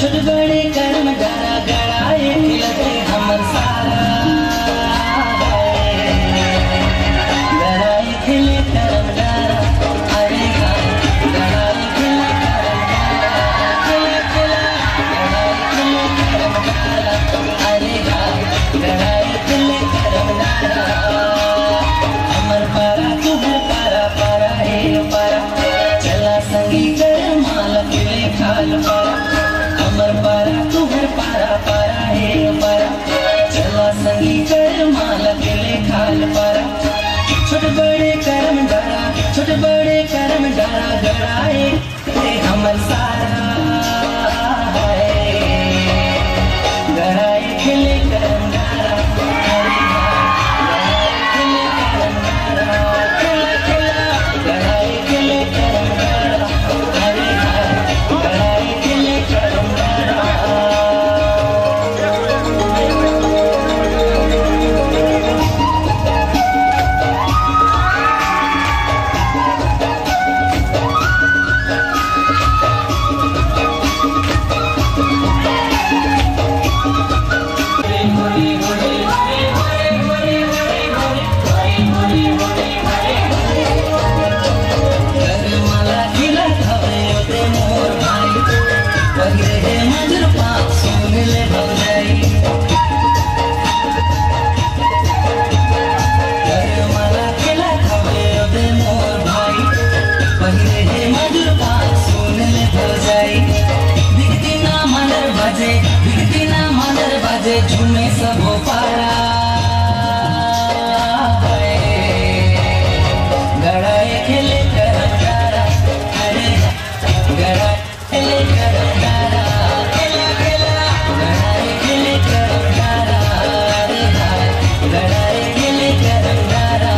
छोट बड़े कर्म डारा गड़ाए खिलते हमर सारा गड़ाए खिले कर्म डारा अरे गड़ाए खिले कर्म डारा खिला खिला गड़ाए खिले कर्म डारा अरे गड़ाए खिले कर्म डारा हमर पारा तुहर पारा पारा हे पारा चला संगी कर माल खिले खाल पारा हमर पारा तुहर पारा पारा हे पारा चला संगी कर माल खिले खाल पारा छोट बड़े कर्म डारा छोट बड़े कर्म डारा गड़ाए हमर सारा गड़ाए खिले कर्म डारा झूमे सब पारा गड़ाए खेले करम डारा अरे गड़ाए खेले करम डारा खेला खेला गड़ाए खेले करम डारा अरे गड़ाए खेले करम डारा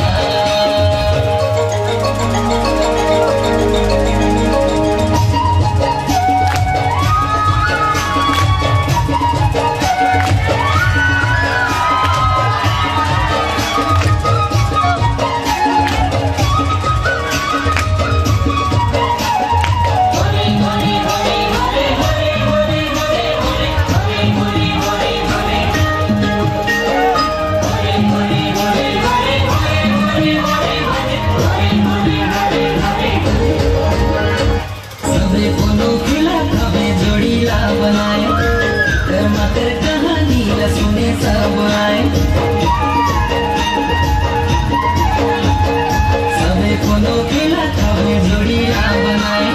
सुने सब आए सबे कोनो खिला खावे जोड़िया बनाए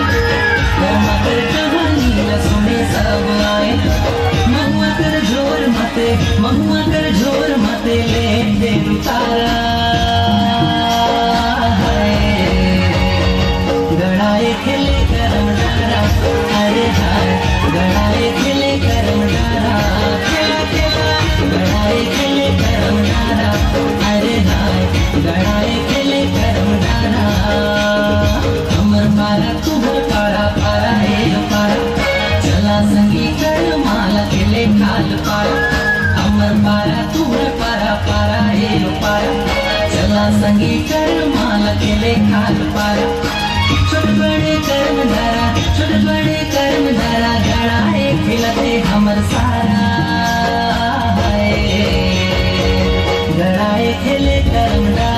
मकर कहानी सुने सब आए महुआ कर झोर मते ले दे तारा गड़ाए खिले करम डारा अरे गड़ाए खिले करम डारा गड़ाए खिले करम डारा अरे गड़ाए खिले करम डारा हमर पारा तुहर पारा पारा हे पारा चला संगी कर माला खिले खाल पारा हमर पारा तुहर पारा पारा हे पारा चला संगी कर माला खिले खाल पारा छोट बड़े कर्म डारा छोट बड़े कर्म डारा गड़ाए खिलते हमर सारा गड़ाए खिले कर्म डारा।